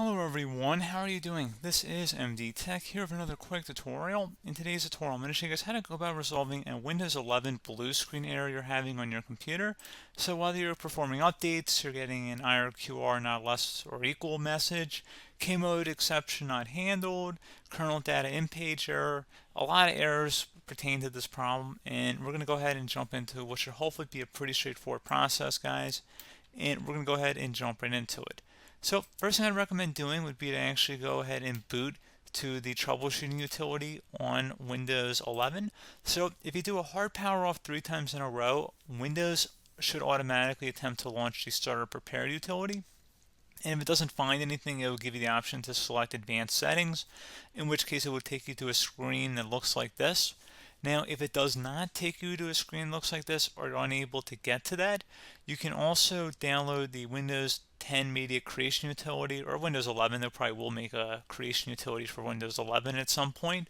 Hello everyone, how are you doing? This is MD Tech here with another quick tutorial. In today's tutorial, I'm going to show you guys how to go about resolving a Windows 11 blue screen error you're having on your computer. So whether you're performing updates, you're getting an IRQR not less or equal message, K-mode exception not handled, kernel data in-page error, a lot of errors pertain to this problem, and we're going to go ahead and jump into what should hopefully be a pretty straightforward process, guys. And we're going to go ahead and jump right into it. So first thing I'd recommend doing would be to actually go ahead and boot to the troubleshooting utility on Windows 11. So if you do a hard power off 3 times in a row, Windows should automatically attempt to launch the starter prepare utility. And if it doesn't find anything, it will give you the option to select advanced settings, in which case it would take you to a screen that looks like this. Now, if it does not take you to a screen that looks like this, or you're unable to get to that, you can also download the Windows 10 Media Creation Utility, or Windows 11. They probably will make a creation utility for Windows 11 at some point.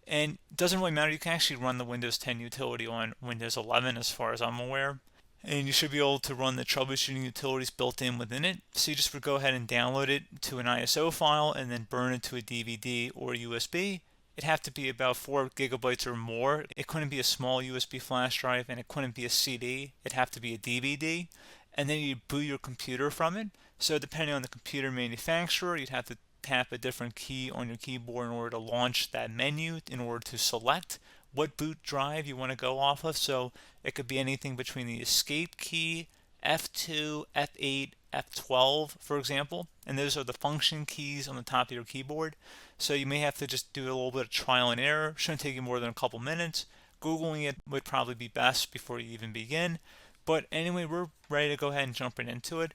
And it doesn't really matter. You can actually run the Windows 10 utility on Windows 11 as far as I'm aware. And you should be able to run the troubleshooting utilities built in within it. So you just would go ahead and download it to an ISO file and then burn it to a DVD or USB. It'd have to be about 4 gigabytes or more. It couldn't be a small USB flash drive, and it couldn't be a CD. It'd have to be a DVD. And then you'd boot your computer from it. So depending on the computer manufacturer, you'd have to tap a different key on your keyboard in order to launch that menu, in order to select what boot drive you want to go off of. So it could be anything between the escape key, F2, F8, F12, for example, and those are the function keys on the top of your keyboard. So you may have to just do a little bit of trial and error. Shouldn't take you more than a couple minutes. Googling it would probably be best before you even begin. But anyway, we're ready to go ahead and jump right into it.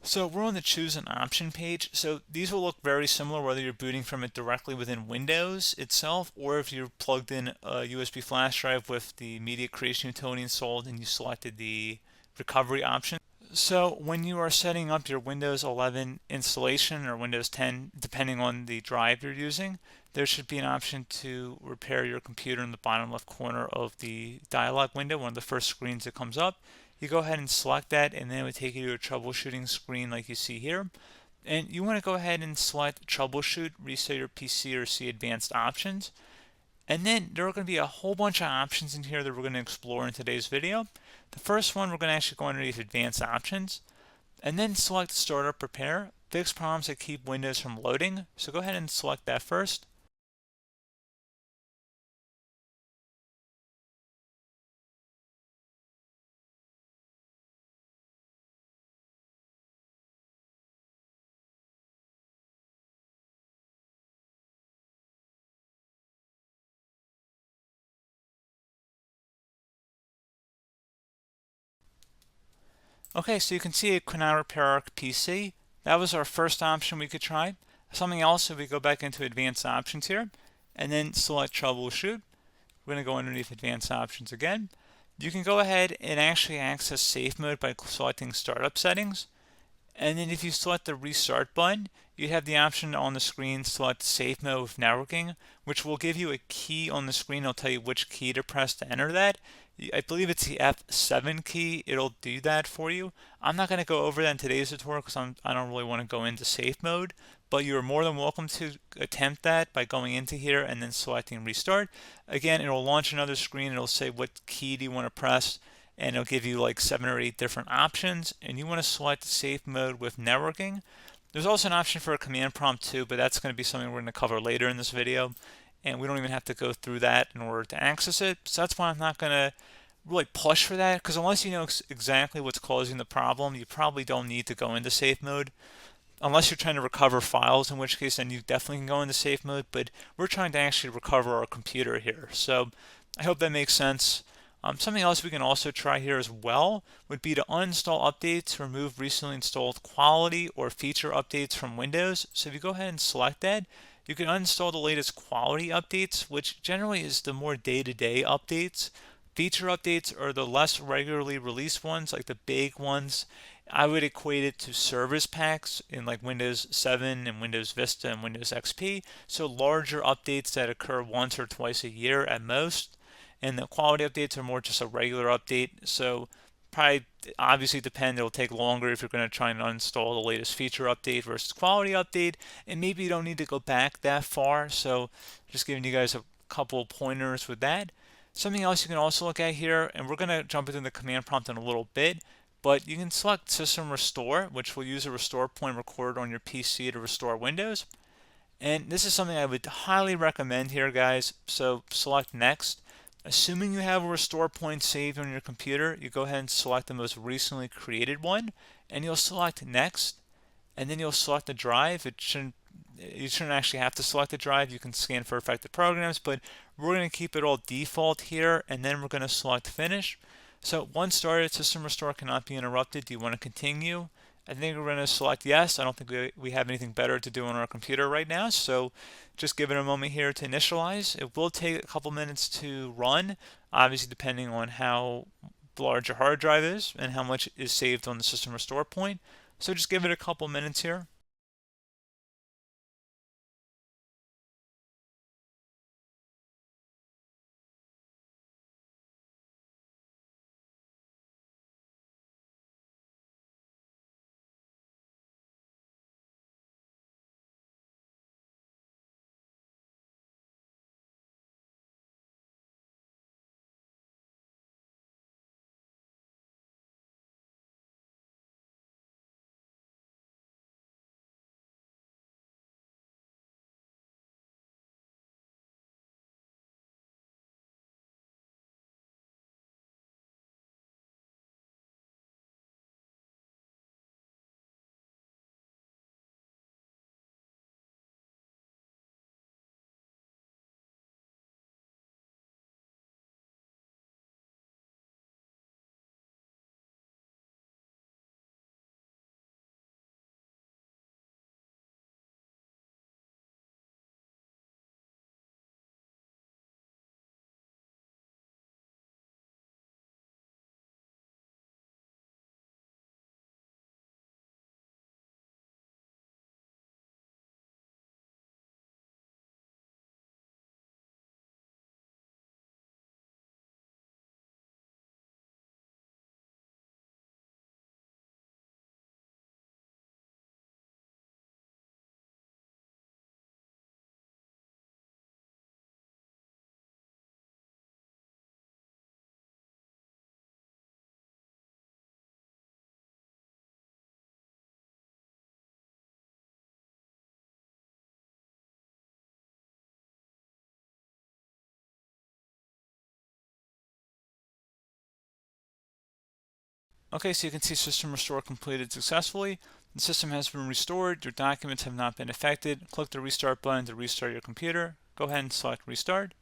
So we're on the choose an option page. So these will look very similar whether you're booting from it directly within Windows itself, or if you're plugged in a USB flash drive with the media creation utility installed and you selected the recovery option. So when you are setting up your Windows 11 installation or Windows 10, depending on the drive you're using, there should be an option to repair your computer in the bottom left corner of the dialog window, one of the first screens that comes up. You go ahead and select that, and then it would take you to a troubleshooting screen like you see here. And you want to go ahead and select troubleshoot, reset your PC, or see advanced options. And then there are going to be a whole bunch of options in here that we're going to explore in today's video. The first one, we're going to actually go underneath advanced options and then select startup prepare, fix problems that keep Windows from loading. So go ahead and select that first. Okay, so you can see it could not repair our PC. That was our first option we could try. Something else, if we go back into advanced options here and then select troubleshoot, we're going to go underneath advanced options again. You can go ahead and actually access safe mode by selecting startup settings. And then if you select the restart button, you have the option on the screen select safe mode with networking, which will give you a key on the screen. It'll tell you which key to press to enter that. I believe it's the F7 key. It'll do that for you. I'm not going to go over that in today's tutorial because I don't really want to go into safe mode, but you're more than welcome to attempt that by going into here and then selecting restart. Again, it'll launch another screen. It'll say what key do you want to press, and it'll give you like 7 or 8 different options, and you want to select safe mode with networking. There's also an option for a command prompt too, but that's going to be something we're going to cover later in this video, and we don't even have to go through that in order to access it. So that's why I'm not going to really push for that, because unless you know exactly what's causing the problem, you probably don't need to go into safe mode. Unless you're trying to recover files, in which case then you definitely can go into safe mode, but we're trying to actually recover our computer here. So I hope that makes sense. Something else we can also try here as well would be to uninstall updates, remove recently installed quality or feature updates from Windows. So if you go ahead and select that, you can uninstall the latest quality updates, which generally is the more day-to-day updates. Feature updates are the less regularly released ones, like the big ones. I would equate it to service packs in like Windows 7 and Windows Vista and Windows XP. So larger updates that occur once or twice a year at most. And the quality updates are more just a regular update. So probably obviously depend. It'll take longer if you're going to try and uninstall the latest feature update versus quality update, and maybe you don't need to go back that far. So just giving you guys a couple of pointers with that. Something else you can also look at here, and we're going to jump into the command prompt in a little bit, but you can select System Restore, which will use a restore point recorded on your PC to restore Windows. And this is something I would highly recommend here, guys. So select Next. Assuming you have a restore point saved on your computer, you go ahead and select the most recently created one, and you'll select Next, and then you'll select the drive. You shouldn't actually have to select the drive. You can scan for affected programs, but we're going to keep it all default here, and then we're going to select Finish. So once started, System Restore cannot be interrupted. Do you want to continue? I think we're going to select yes. I don't think we have anything better to do on our computer right now, so just give it a moment here to initialize. It will take a couple minutes to run, obviously depending on how large your hard drive is and how much is saved on the System Restore point. So just give it a couple minutes here. Okay, so you can see System Restore completed successfully. The system has been restored. Your documents have not been affected. Click the Restart button to restart your computer. Go ahead and select Restart.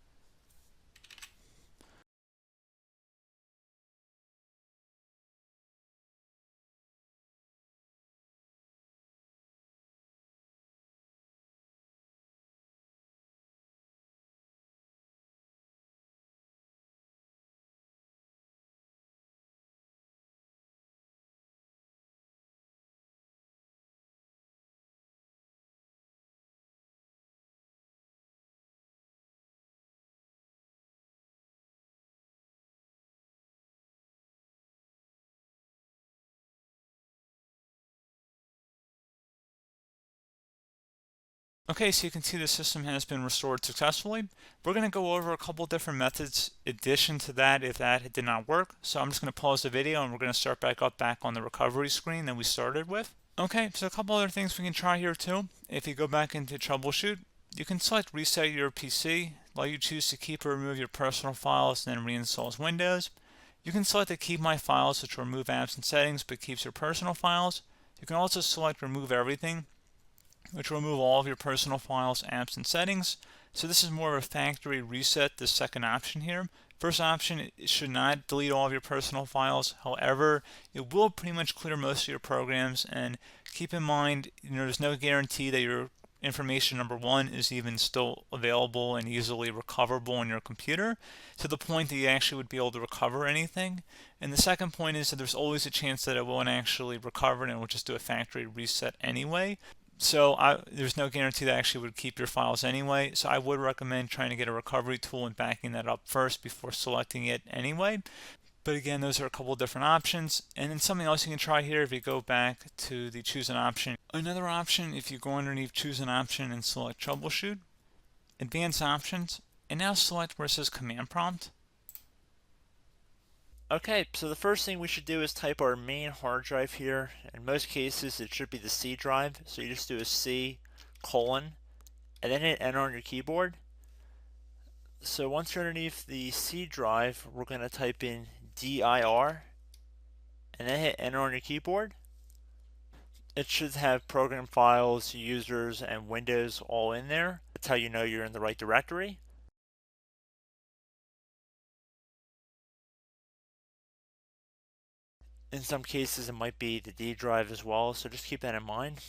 Okay, so you can see the system has been restored successfully. We're going to go over a couple different methods in addition to that if that did not work. So I'm just going to pause the video and we're going to start back on the recovery screen that we started with. Okay, so a couple other things we can try here too. If you go back into Troubleshoot, you can select Reset Your PC, let you choose to keep or remove your personal files and then reinstalls Windows. You can select to keep my files, which will remove apps and settings but keeps your personal files. You can also select Remove Everything, which will remove all of your personal files, apps, and settings. So this is more of a factory reset, the second option here. First option, it should not delete all of your personal files. However, it will pretty much clear most of your programs. And keep in mind, there's no guarantee that your information, number one, is even still available and easily recoverable on your computer to the point that you actually would be able to recover anything. And the second point is that there's always a chance that it won't actually recover and it will just do a factory reset anyway. So there's no guarantee that actually would keep your files anyway. So I would recommend trying to get a recovery tool and backing that up first before selecting it anyway. But again, those are a couple of different options. And then something else you can try here, if you go back to the choose an option. Another option, if you go underneath choose an option and select troubleshoot, advanced options, and now select where it says command prompt. Okay, so the first thing we should do is type our main hard drive here. In most cases, it should be the C drive. So you just do a C colon and then hit enter on your keyboard. So once you're underneath the C drive, we're going to type in dir and then hit enter on your keyboard. It should have program files, users, and Windows all in there. That's how you know you're in the right directory. In some cases, it might be the D drive as well, so just keep that in mind.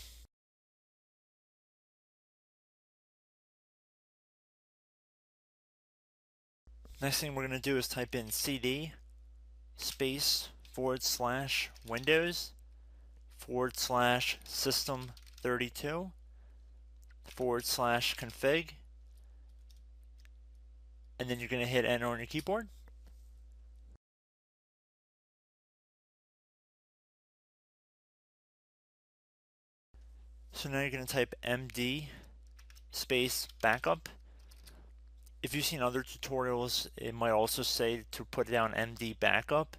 Next thing we're going to do is type in cd space / Windows / system32 / config, and then you're going to hit enter on your keyboard. So now you're going to type md space backup. If you've seen other tutorials, it might also say to put down md backup.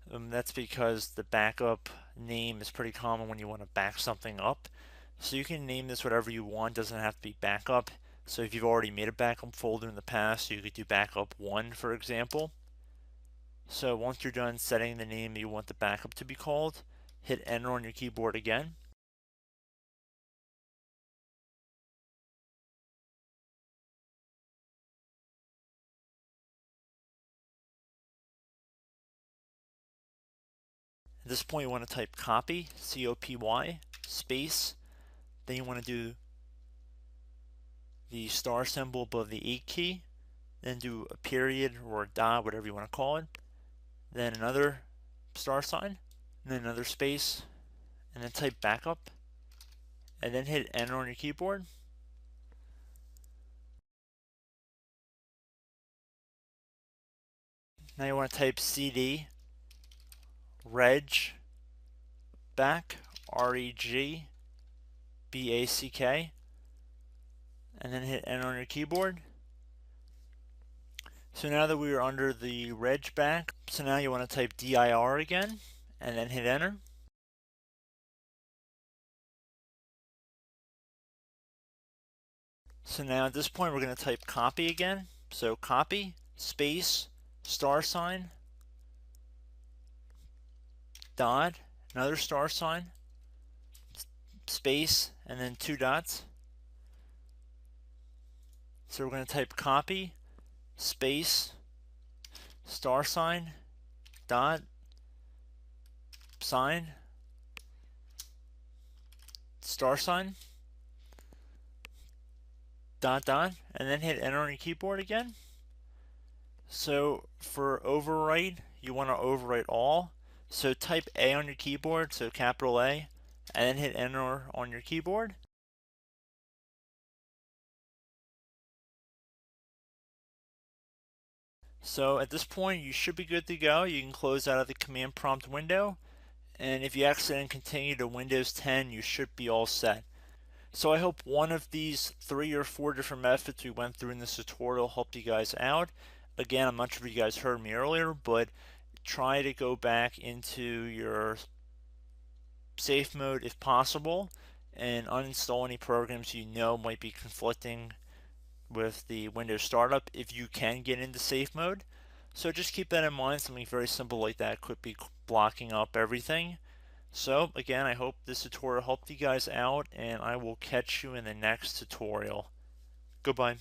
That's because the backup name is pretty common when you want to back something up. So you can name this whatever you want, doesn't have to be backup. So if you've already made a backup folder in the past, you could do backup 1, for example. So once you're done setting the name you want the backup to be called, hit enter on your keyboard again. At this point you want to type copy, C-O-P-Y, space, then you want to do the star symbol above the 8 key, then do a period or a dot, whatever you want to call it, then another star sign, and then another space, and then type backup, and then hit enter on your keyboard. Now you want to type cd reg back, R-E-G-B-A-C-K, and then hit enter on your keyboard. So now that we are under the reg back, so now you want to type dir again, and then hit enter. So now at this point we're going to type copy again. So copy, space, star sign, dot, another star sign, space, and then 2 dots. So we're going to type copy, space, star sign, dot, sign, star sign, dot, dot, and then hit enter on your keyboard again. So for overwrite, you want to overwrite all. So type A on your keyboard, so capital A, and then hit enter on your keyboard. So at this point you should be good to go. You can close out of the command prompt window, and if you accidentally continue to Windows 10 you should be all set. So I hope one of these 3 or 4 different methods we went through in this tutorial helped you guys out. Again, I'm not sure if you guys heard me earlier, but try to go back into your safe mode if possible and uninstall any programs you know might be conflicting with the Windows startup if you can get into safe mode. So just keep that in mind. Something very simple like that could be blocking up everything. So again, I hope this tutorial helped you guys out, and I will catch you in the next tutorial. Goodbye.